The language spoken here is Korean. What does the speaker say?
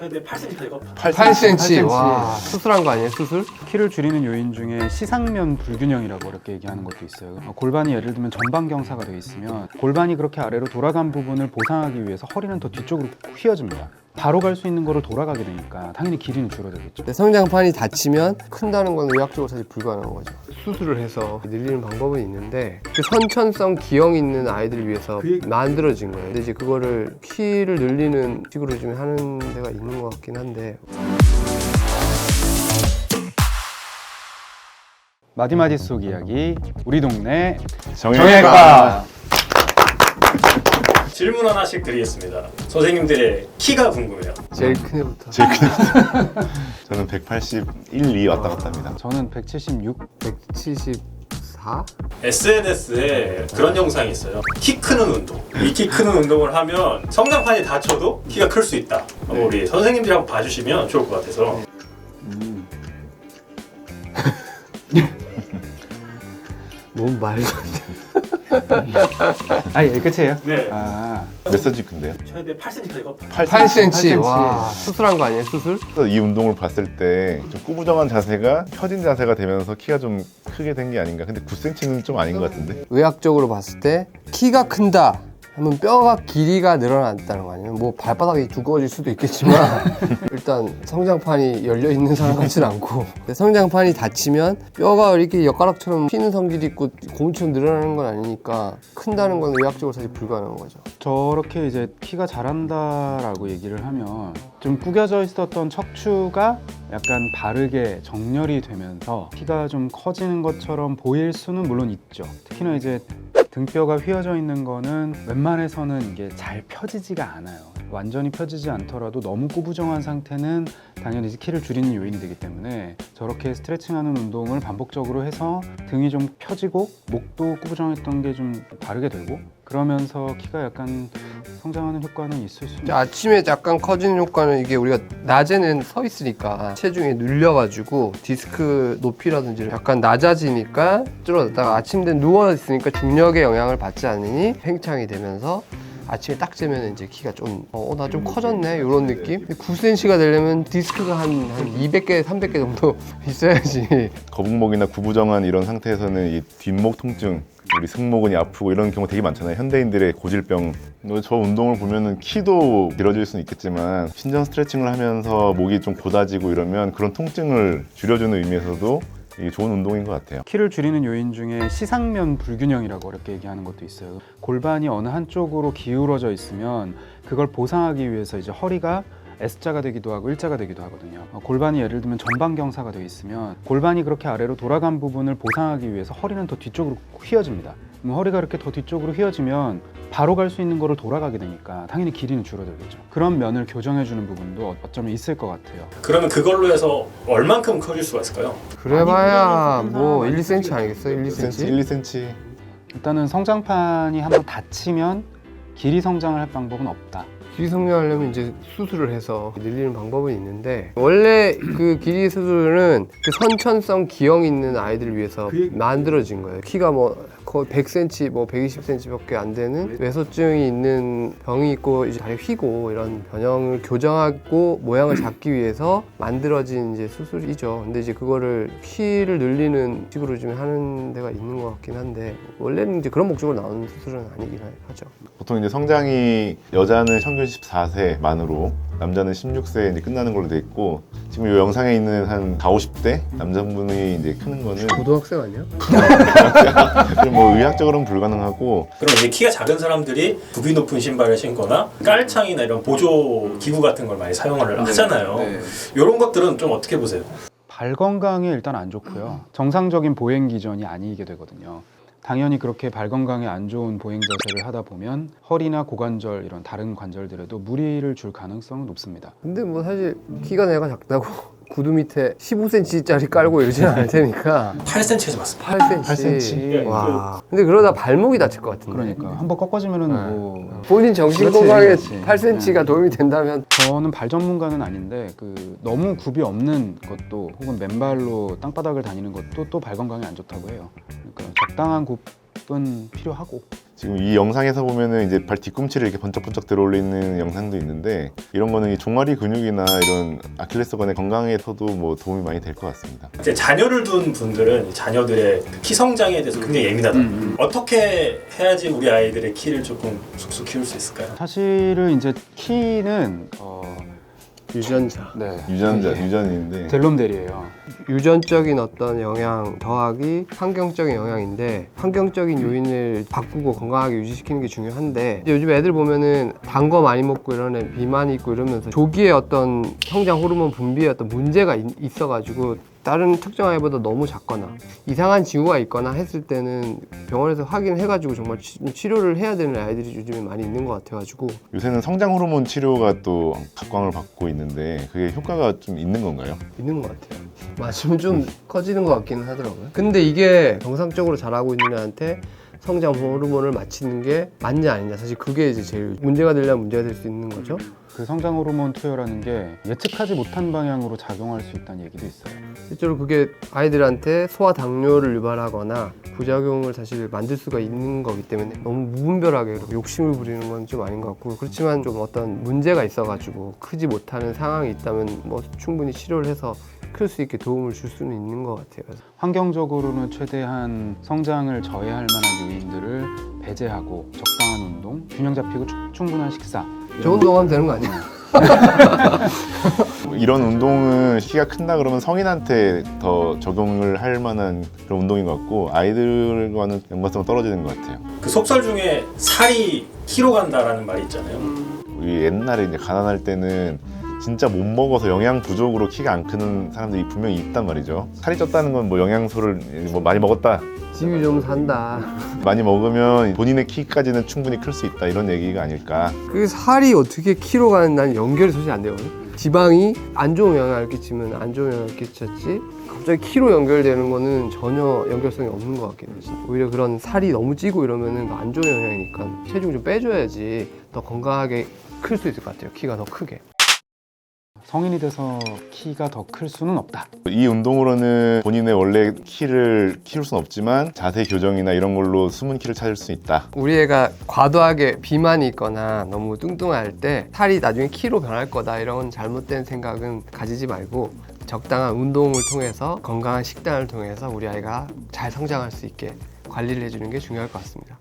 최대 8cm. 8cm. 와, 수술한 거 아니에요? 수술? 키를 줄이는 요인 중에 시상면 불균형이라고 어렵게 얘기하는 것도 있어요. 골반이 예를 들면 전방경사가 되어 있으면 골반이 그렇게 아래로 돌아간 부분을 보상하기 위해서 허리는 더 뒤쪽으로 휘어집니다. 바로 갈 수 있는 거로 돌아가게 되니까 당연히 길이는 줄어들겠죠. 성장판이 다치면 큰다는 건 의학적으로 사실 불가능한 거죠. 수술을 해서 늘리는 방법은 있는데 그 선천성 기형 있는 아이들을 위해서 만들어진 거예요. 근데 이제 그거를 키를 늘리는 식으로 좀 하는 데가 있는 것 같긴 한데 마디마디 속 이야기 우리 동네 정형외과. 질문 하나씩 드리겠습니다. 선생님들의 키가 궁금해요. 제일 큰 애부터 제일 큰 저는 181, 2 왔다 갔다 합니다. 저는 176. 174? SNS에 그런 영상이 있어요. 키 크는 운동. 이 키 크는 운동을 하면 성장판이 다쳐도 키가 클 수 있다. 우리 선생님들이 한번 봐주시면 좋을 것 같아서. 뭔 말도 안 돼. 아, 예, 끝이에요? 네. 아, 몇 cm 큰데요? 최대 8cm. 8cm. 와, 수술한 거 아니에요? 수술? 이 운동을 봤을 때 좀 꾸부정한 자세가 펴진 자세가 되면서 키가 좀 크게 된 게 아닌가. 근데 9cm는 좀 아닌 것 같은데? 의학적으로 봤을 때 키가 큰다 하면 뼈가 길이가 늘어났다는 거 아니에요? 뭐 발바닥이 두꺼워질 수도 있겠지만 일단 성장판이 열려있는 사람 같지는 않고 근데 성장판이 다치면 뼈가 이렇게 엿가락처럼 튀는 성질이 있고 고무처럼 늘어나는 건 아니니까 큰다는 건 의학적으로 사실 불가능한 거죠. 저렇게 이제 키가 자란다라고 얘기를 하면 좀 구겨져 있었던 척추가 약간 바르게 정렬이 되면서 키가 좀 커지는 것처럼 보일 수는 물론 있죠. 특히나 이제 등뼈가 휘어져 있는 거는 웬만해서는 이게 잘 펴지지가 않아요. 완전히 펴지지 않더라도 너무 꾸부정한 상태는 당연히 이제 키를 줄이는 요인이 되기 때문에 저렇게 스트레칭하는 운동을 반복적으로 해서 등이 좀 펴지고 목도 꾸부정했던 게 좀 바르게 되고 그러면서 키가 약간 성장하는 효과는 있을 수 있어요. 아침에 약간 커지는 효과는 이게 우리가 낮에는 서 있으니까 체중이 눌려가지고 디스크 높이라든지 약간 낮아지니까 줄어들다가 아침 되면 누워 있으니까 중력의 영향을 받지 않으니 팽창이 되면서 아침에 딱 재면 이제 키가 좀 나 좀 커졌네 이런 느낌? 9cm가 되려면 디스크가 한 200개, 300개 정도 있어야지. 거북목이나 구부정한 이런 상태에서는 이 뒷목 통증, 우리 승모근이 아프고 이런 경우 되게 많잖아요. 현대인들의 고질병. 저 운동을 보면은 키도 길어질 수는 있겠지만 신전 스트레칭을 하면서 목이 좀 곧아지고 이러면 그런 통증을 줄여주는 의미에서도 이게 좋은 운동인 것 같아요. 키를 줄이는 요인 중에 시상면 불균형이라고 어렵게 얘기하는 것도 있어요. 골반이 어느 한쪽으로 기울어져 있으면 그걸 보상하기 위해서 이제 허리가 S자가 되기도 하고 일자가 되기도 하거든요. 골반이 예를 들면 전방경사가 되어 있으면 골반이 그렇게 아래로 돌아간 부분을 보상하기 위해서 허리는 더 뒤쪽으로 휘어집니다. 허리가 이렇게 더 뒤쪽으로 휘어지면 바로 갈 수 있는 거로 돌아가게 되니까 당연히 길이는 줄어들겠죠. 그런 면을 교정해주는 부분도 어쩌면 있을 것 같아요. 그러면 그걸로 해서 얼만큼 커질 수가 있을까요? 그래봐야 뭐 1, 2cm 아니겠어요? 1, 2cm? 1, 2cm. 일단은 성장판이 한번 다치면 길이 성장을 할 방법은 없다. 길이 성장하려면 이제 수술을 해서 늘리는 방법은 있는데 원래 그 길이 수술은 그 선천성 기형 있는 아이들을 위해서 만들어진 거예요. 키가 뭐 거의 100cm, 뭐 120cm밖에 안 되는 외소증이 있는 병이 있고 이제 다리 휘고 이런 변형을 교정하고 모양을 잡기 위해서 만들어진 이제 수술이죠. 근데 이제 그거를 키를 늘리는 식으로 좀 하는 데가 있는 것 같긴 한데 원래는 이제 그런 목적으로 나오는 수술은 아니긴 하죠. 보통 이제 성장이 여자는 평균 14세 만으로 남자는 16세 이제 끝나는 걸로 돼 있고 지금 이 영상에 있는 한 40, 50대 남자분이 이제 크는 거는 고등학생 아니야? 뭐 의학적으로는 불가능하고 그럼 이제 키가 작은 사람들이 굽이 높은 신발을 신거나 깔창이나 이런 보조 기구 같은 걸 많이 사용을 하잖아요. 이런 것들은 좀 어떻게 보세요? 발 건강에 일단 안 좋고요. 정상적인 보행 기전이 아니게 되거든요. 당연히 그렇게 발 건강에 안 좋은 보행 자세를 하다 보면 허리나 고관절 이런 다른 관절들에도 무리를 줄 가능성은 높습니다. 근데 뭐 사실 키가 내가 작다고 구두 밑에 15cm짜리 깔고 이러지는 않을 테니까 8cm에서 맞습니다. 8cm. 와. 근데 그러다 발목이 다칠 것 같은데. 그러니까 한번 꺾어지면은 뭐 본인 정신 그렇지, 건강에 그렇지. 8cm가 도움이 된다면 저는 발 전문가는 아닌데 그 너무 굽이 없는 것도 혹은 맨발로 땅바닥을 다니는 것도 또 발 건강에 안 좋다고 해요. 그러니까 적당한 굽 필요하고. 지금 이 영상에서 보면은 이제 발 뒤꿈치를 이렇게 번쩍번쩍 들어올리는 영상도 있는데 이런 거는 이 종아리 근육이나 이런 아킬레스건의 건강에서도 뭐 도움이 많이 될 것 같습니다. 이제 자녀를 둔 분들은 자녀들의 키 성장에 대해서 굉장히 예민하다. 어떻게 해야지 우리 아이들의 키를 조금 쑥쑥 키울 수 있을까요? 사실은 이제 키는 유전자. 네. 유전인데 델롬델이에요. 유전적인 어떤 영향 더하기 환경적인 영향인데 환경적인 요인을 바꾸고 건강하게 유지시키는 게 중요한데 이제 요즘 애들 보면은 단 거 많이 먹고 이런 애 비만이 있고 이러면서 조기에 어떤 성장 호르몬 분비에 어떤 문제가 있어가지고 다른 특정 아이보다 너무 작거나 이상한 징후가 있거나 했을 때는 병원에서 확인해가지고 정말 치료를 해야 되는 아이들이 요즘에 많이 있는 것 같아가지고 요새는 성장 호르몬 치료가 또 각광을 받고 있는데 그게 효과가 좀 있는 건가요? 있는 것 같아요. 맞으면 좀 커지는 것 같기는 하더라고요. 근데 이게 정상적으로 자라고 있는 애한테 성장 호르몬을 맞추는 게 맞냐 아니냐 사실 그게 이제 제일 문제가 되려면 문제가 될 수 있는 거죠. 그 성장 호르몬 투여라는 게 예측하지 못한 방향으로 작용할 수 있다는 얘기도 있어요. 실제로 그게 아이들한테 소화 당뇨를 유발하거나 부작용을 사실 만들 수가 있는 거기 때문에 너무 무분별하게 욕심을 부리는 건 좀 아닌 것 같고 그렇지만 좀 어떤 문제가 있어가지고 크지 못하는 상황이 있다면 뭐 충분히 치료를 해서 클 수 있게 도움을 줄 수는 있는 것 같아요. 환경적으로는 최대한 성장을 저해할 만한 요인들을 배제하고 적당한 운동, 균형 잡히고 충분한 식사. 좋은 운동하면 되는 거 아니야? 이런 운동은 키가 큰다 그러면 성인한테 더 적용을 할 만한 그런 운동인 것 같고 아이들과는 연관성이 떨어지는 것 같아요. 그 속설 중에 살이 키로 간다라는 말이 있잖아요. 우리 옛날에 이제 가난할 때는 진짜 못 먹어서 영양 부족으로 키가 안 크는 사람들이 분명히 있단 말이죠. 살이 쪘다는 건 뭐 영양소를 뭐 많이 먹었다, 집이 좀 산다. 많이 먹으면 본인의 키까지는 충분히 클 수 있다 이런 얘기가 아닐까. 그 살이 어떻게 키로 가는 난 연결이 사실 안 되거든. 지방이 안 좋은 영향을 끼치면 안 좋은 영향을 끼쳤지 갑자기 키로 연결되는 거는 전혀 연결성이 없는 것 같긴 해. 오히려 그런 살이 너무 찌고 이러면은 안 좋은 영향이니까 체중 좀 빼줘야지 더 건강하게 클 수 있을 것 같아요. 키가 더 크게. 성인이 돼서 키가 더 클 수는 없다. 이 운동으로는 본인의 원래 키를 키울 수는 없지만 자세 교정이나 이런 걸로 숨은 키를 찾을 수 있다. 우리 애가 과도하게 비만이 있거나 너무 뚱뚱할 때 살이 나중에 키로 변할 거다 이런 잘못된 생각은 가지지 말고 적당한 운동을 통해서 건강한 식단을 통해서 우리 아이가 잘 성장할 수 있게 관리를 해주는 게 중요할 것 같습니다.